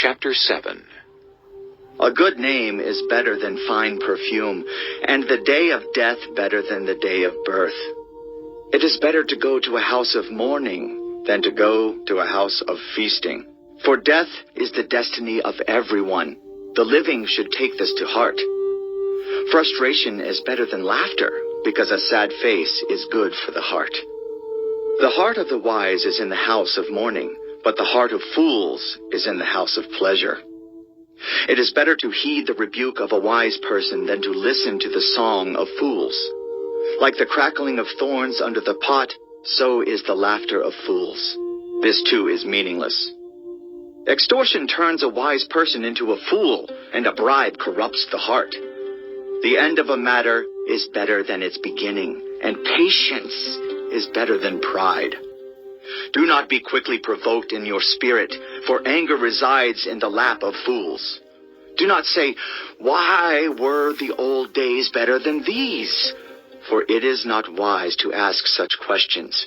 Chapter 7. A good name is better than fine perfume, and the day of death better than the day of birth. It is better to go to a house of mourning than to go to a house of feasting. For death is the destiny of everyone. The living should take this to heart. Frustration is better than laughter, because a sad face is good for the heart. The heart of the wise is in the house of mourning, but the heart of fools is in the house of pleasure. It is better to heed the rebuke of a wise person than to listen to the song of fools. Like the crackling of thorns under the pot, so is the laughter of fools. This too is meaningless. Extortion turns a wise person into a fool, and a bribe corrupts the heart. The end of a matter is better than its beginning, and patience is better than pride. Do not be quickly provoked in your spirit, for anger resides in the lap of fools. Do not say, "Why were the old days better than these?" For it is not wise to ask such questions.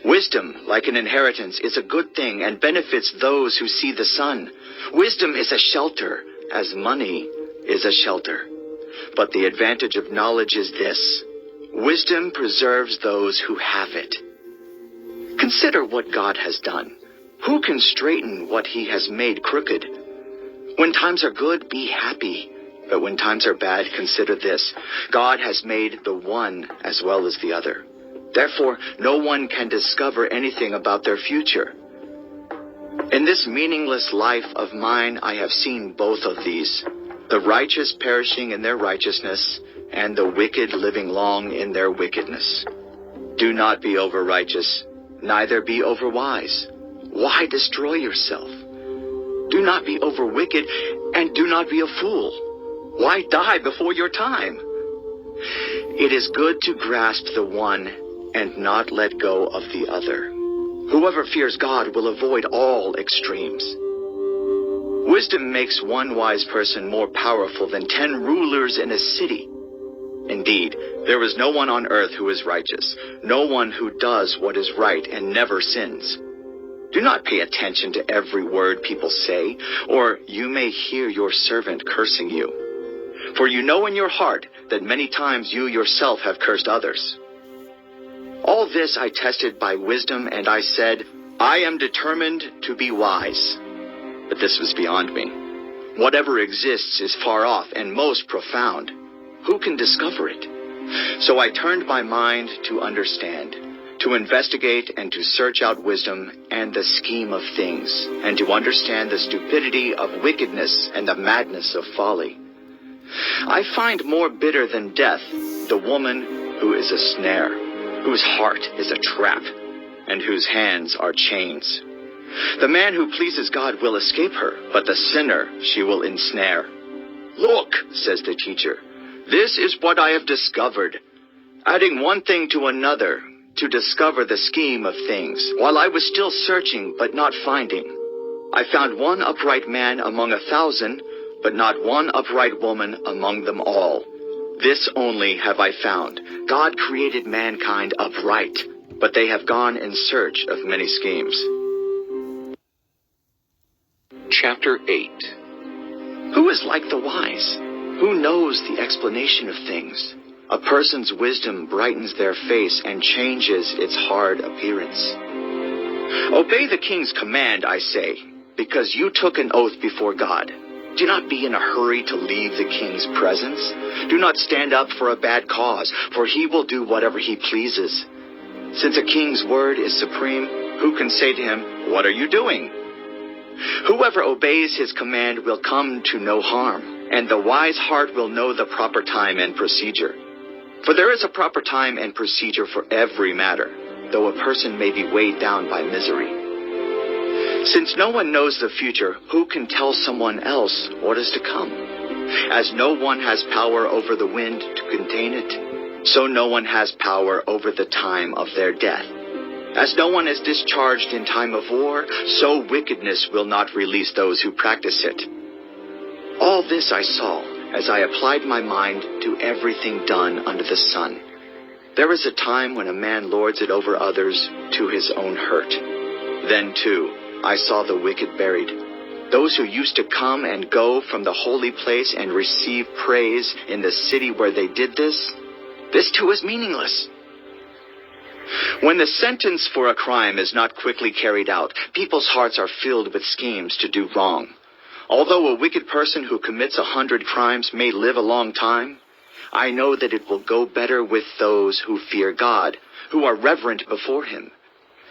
Wisdom, like an inheritance, is a good thing and benefits those who see the sun. Wisdom is a shelter, as money is a shelter. But the advantage of knowledge is this: wisdom preserves those who have it. Consider what God has done. Who can straighten what he has made crooked? When times are good, be happy. But when times are bad, consider this: God has made the one as well as the other. Therefore, no one can discover anything about their future. In this meaningless life of mine, I have seen both of these: the righteous perishing in their righteousness, and the wicked living long in their wickedness. Do not be over-righteous, neither be over-wise. Why destroy yourself? Do not be over-wicked, and do not be a fool. Why die before your time? It is good to grasp the one and not let go of the other. Whoever fears God will avoid all extremes. Wisdom makes one wise person more powerful than 10 rulers in a city. Indeed, there is no one on earth who is righteous, no one who does what is right and never sins. Do not pay attention to every word people say, or you may hear your servant cursing you. For you know in your heart that many times you yourself have cursed others. All this I tested by wisdom, and I said, I am determined to be wise. But this was beyond me. Whatever exists is far off and most profound. Who can discover it? So I turned my mind to understand, to investigate and to search out wisdom and the scheme of things, and to understand the stupidity of wickedness and the madness of folly. I find more bitter than death the woman who is a snare, whose heart is a trap, and whose hands are chains. The man who pleases God will escape her, but the sinner she will ensnare. Look, says the teacher, this is what I have discovered. Adding one thing to another, to discover the scheme of things, while I was still searching but not finding. I found one upright man among 1,000, but not one upright woman among them all. This only have I found: God created mankind upright, but they have gone in search of many schemes. Chapter 8. Who is like the wise? Who knows the explanation of things? A person's wisdom brightens their face and changes its hard appearance. Obey the king's command, I say, because you took an oath before God. Do not be in a hurry to leave the king's presence. Do not stand up for a bad cause, for he will do whatever he pleases. Since a king's word is supreme, who can say to him, "What are you doing?" Whoever obeys his command will come to no harm, and the wise heart will know the proper time and procedure. For there is a proper time and procedure for every matter, though a person may be weighed down by misery. Since no one knows the future, who can tell someone else what is to come? As no one has power over the wind to contain it, so no one has power over the time of their death. As no one is discharged in time of war, so wickedness will not release those who practice it. All this I saw as I applied my mind to everything done under the sun. There is a time when a man lords it over others to his own hurt. Then, too, I saw the wicked buried. Those who used to come and go from the holy place and receive praise in the city where they did this, this too is meaningless. When the sentence for a crime is not quickly carried out, people's hearts are filled with schemes to do wrong. Although a wicked person who commits 100 crimes may live a long time, I know that it will go better with those who fear God, who are reverent before him.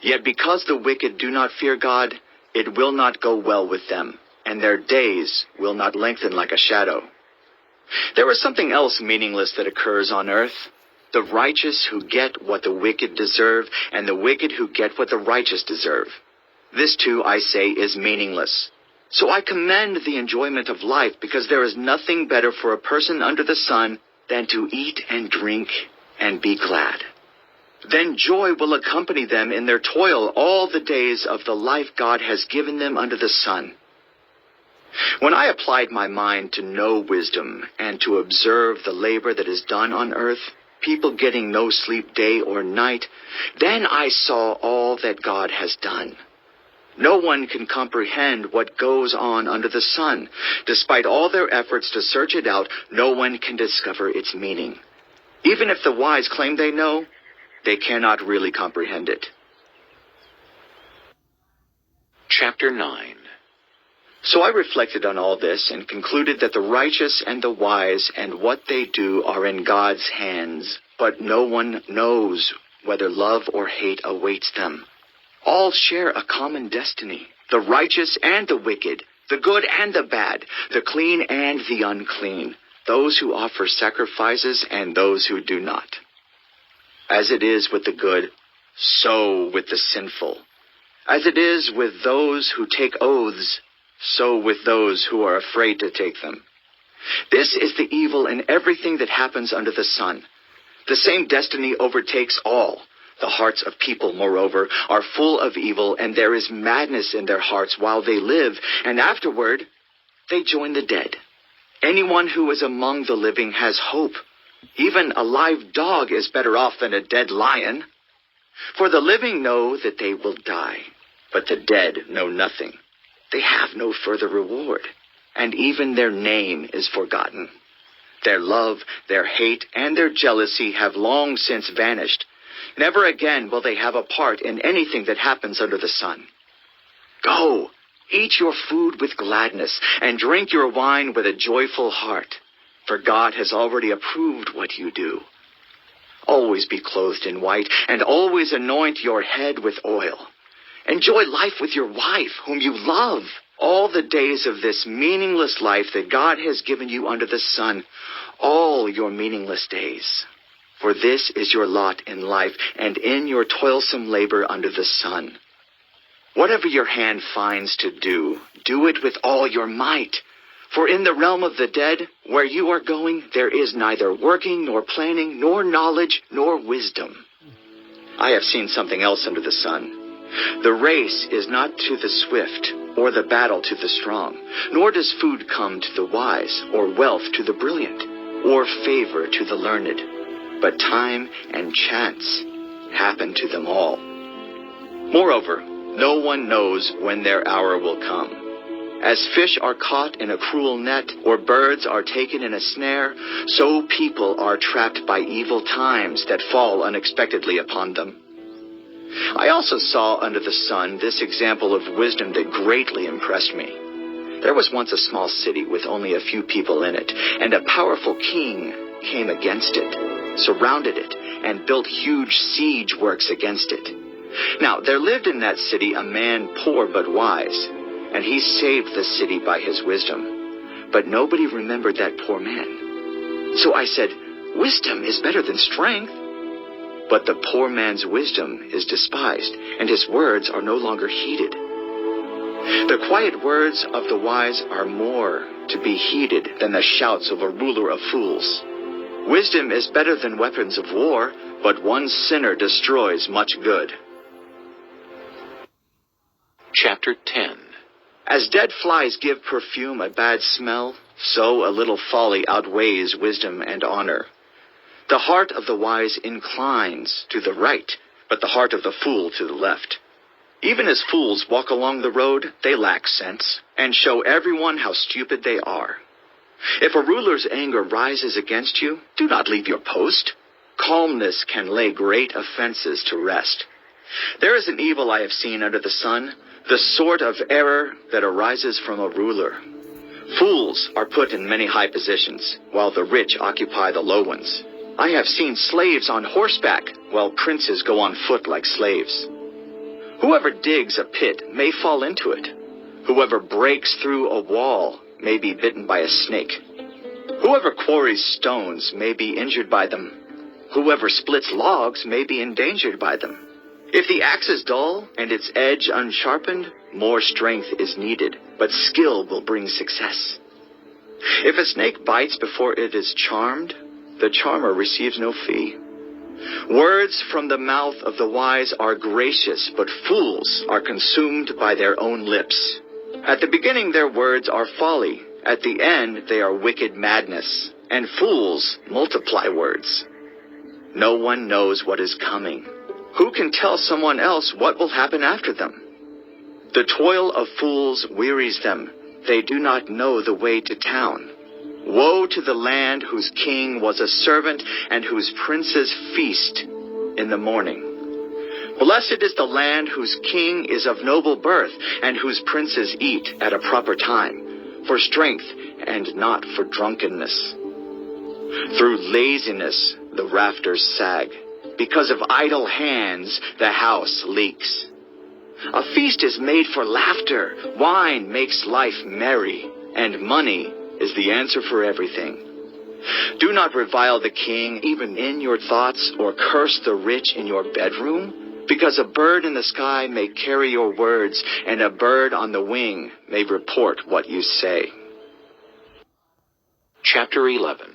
Yet because the wicked do not fear God, it will not go well with them, and their days will not lengthen like a shadow. There is something else meaningless that occurs on earth. The righteous who get what the wicked deserve, and the wicked who get what the righteous deserve. This too, I say, is meaningless. So I commend the enjoyment of life, because there is nothing better for a person under the sun than to eat and drink and be glad. Then joy will accompany them in their toil all the days of the life God has given them under the sun. When I applied my mind to know wisdom and to observe the labor that is done on earth, people getting no sleep day or night, then I saw all that God has done. No one can comprehend what goes on under the sun. Despite all their efforts to search it out, no one can discover its meaning. Even if the wise claim they know, they cannot really comprehend it. Chapter 9. So I reflected on all this and concluded that the righteous and the wise and what they do are in God's hands, but no one knows whether love or hate awaits them. All share a common destiny, the righteous and the wicked, the good and the bad, the clean and the unclean, those who offer sacrifices and those who do not. As it is with the good, so with the sinful. As it is with those who take oaths, so with those who are afraid to take them. This is the evil in everything that happens under the sun. The same destiny overtakes all. The hearts of people, moreover, are full of evil, and there is madness in their hearts while they live, and afterward they join the dead. Anyone who is among the living has hope. Even a live dog is better off than a dead lion. For the living know that they will die, but the dead know nothing. They have no further reward, and even their name is forgotten. Their love, their hate, and their jealousy have long since vanished. Never again will they have a part in anything that happens under the sun. Go, eat your food with gladness, and drink your wine with a joyful heart, for God has already approved what you do. Always be clothed in white, and always anoint your head with oil. Enjoy life with your wife, whom you love, all the days of this meaningless life that God has given you under the sun, all your meaningless days. For this is your lot in life and in your toilsome labor under the sun. Whatever your hand finds to do, do it with all your might. For in the realm of the dead, where you are going, there is neither working, nor planning, nor knowledge, nor wisdom. I have seen something else under the sun. The race is not to the swift, or the battle to the strong, nor does food come to the wise, or wealth to the brilliant, or favor to the learned. But time and chance happen to them all. Moreover, no one knows when their hour will come. As fish are caught in a cruel net, or birds are taken in a snare, so people are trapped by evil times that fall unexpectedly upon them. I also saw under the sun this example of wisdom that greatly impressed me. There was once a small city with only a few people in it, and a powerful king came against it, surrounded it, and built huge siege works against it. Now, there lived in that city a man poor but wise, and he saved the city by his wisdom. But nobody remembered that poor man. So I said, wisdom is better than strength. But the poor man's wisdom is despised, and his words are no longer heeded. The quiet words of the wise are more to be heeded than the shouts of a ruler of fools. Wisdom is better than weapons of war, but one sinner destroys much good. Chapter 10. As dead flies give perfume a bad smell, so a little folly outweighs wisdom and honor. The heart of the wise inclines to the right, but the heart of the fool to the left. Even as fools walk along the road, they lack sense, and show everyone how stupid they are. If a ruler's anger rises against you, do not leave your post. Calmness can lay great offenses to rest. There is an evil I have seen under the sun, the sort of error that arises from a ruler. Fools are put in many high positions, while the rich occupy the low ones. I have seen slaves on horseback, while princes go on foot like slaves. Whoever digs a pit may fall into it. Whoever breaks through a wall may be bitten by a snake. Whoever quarries stones may be injured by them. Whoever splits logs may be endangered by them. If the axe is dull and its edge unsharpened, more strength is needed, but skill will bring success. If a snake bites before it is charmed, the charmer receives no fee. Words from the mouth of the wise are gracious, but fools are consumed by their own lips. At the beginning their words are folly. At the end they are wicked madness. And fools multiply words. No one knows what is coming. Who can tell someone else what will happen after them? The toil of fools wearies them. They do not know the way to town. Woe to the land whose king was a servant and whose princes feast in the morning. Blessed is the land whose king is of noble birth and whose princes eat at a proper time, for strength and not for drunkenness. Through laziness the rafters sag. Because of idle hands the house leaks. A feast is made for laughter. Wine makes life merry, and money is the answer for everything. Do not revile the king even in your thoughts, or curse the rich in your bedroom, because a bird in the sky may carry your words, and a bird on the wing may report what you say. Chapter 11.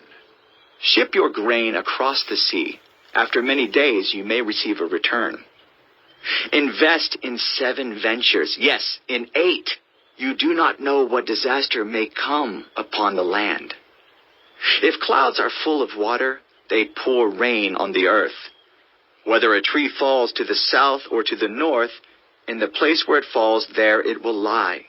Ship your grain across the sea. After many days you may receive a return. Invest in 7 ventures, yes, in 8. You do not know what disaster may come upon the land. If clouds are full of water, they pour rain on the earth. Whether a tree falls to the south or to the north, in the place where it falls, there it will lie.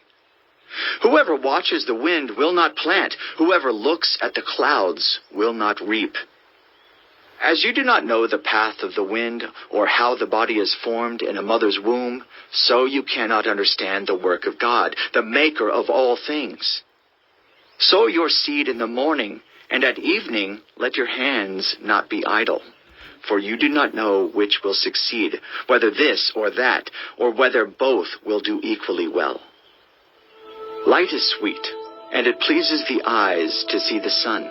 Whoever watches the wind will not plant. Whoever looks at the clouds will not reap. As you do not know the path of the wind, or how the body is formed in a mother's womb, so you cannot understand the work of God, the maker of all things. Sow your seed in the morning, and at evening let your hands not be idle. For you do not know which will succeed, whether this or that, or whether both will do equally well. Light is sweet, and it pleases the eyes to see the sun.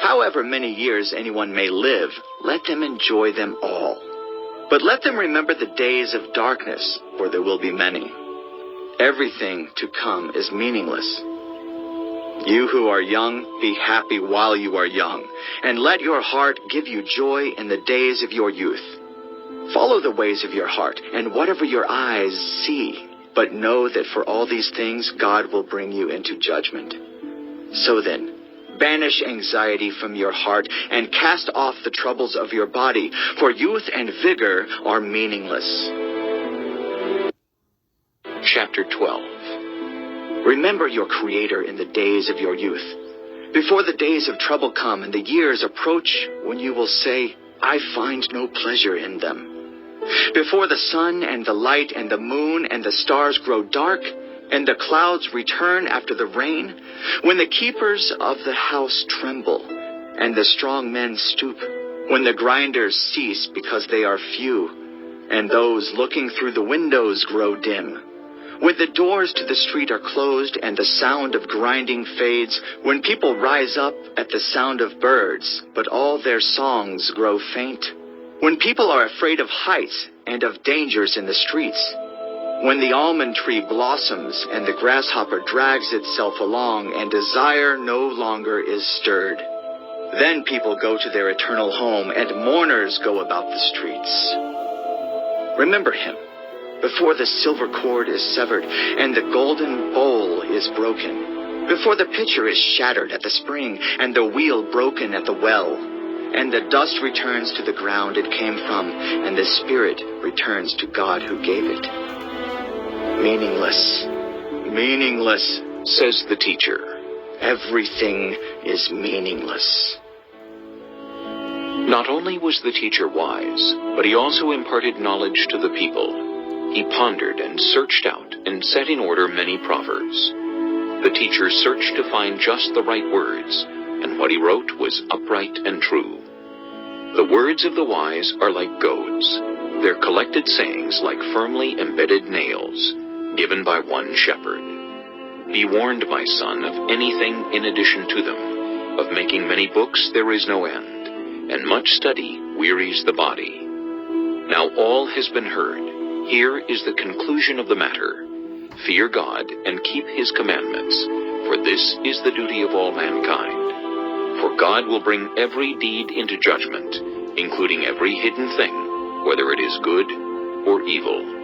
However many years anyone may live, let them enjoy them all. But let them remember the days of darkness, for there will be many. Everything to come is meaningless. You who are young, be happy while you are young, and let your heart give you joy in the days of your youth. Follow the ways of your heart, and whatever your eyes see, but know that for all these things God will bring you into judgment. So then, banish anxiety from your heart and cast off the troubles of your body, for youth and vigor are meaningless. Chapter 12. Remember your Creator in the days of your youth, before the days of trouble come and the years approach when you will say, I find no pleasure in them. Before the sun and the light and the moon and the stars grow dark, and the clouds return after the rain, when the keepers of the house tremble, and the strong men stoop, when the grinders cease because they are few, and those looking through the windows grow dim, when the doors to the street are closed and the sound of grinding fades, when people rise up at the sound of birds, but all their songs grow faint, when people are afraid of heights and of dangers in the streets, when the almond tree blossoms and the grasshopper drags itself along and desire no longer is stirred. Then people go to their eternal home and mourners go about the streets. Remember him before the silver cord is severed and the golden bowl is broken, before the pitcher is shattered at the spring and the wheel broken at the well, and the dust returns to the ground it came from, and the spirit returns to God who gave it. Meaningless. Meaningless, says the teacher. everything is meaningless. Not only was the teacher wise, but he also imparted knowledge to the people. He pondered and searched out and set in order many proverbs. The teacher searched to find just the right words, and what he wrote was upright and true. The words of the wise are like goads, their collected sayings like firmly embedded nails, given by one shepherd. Be warned, my son, of anything in addition to them. Of making many books there is no end, and much study wearies the body. Now all has been heard. Here is the conclusion of the matter. Fear God and keep his commandments, for this is the duty of all mankind. For God will bring every deed into judgment, including every hidden thing, whether it is good or evil.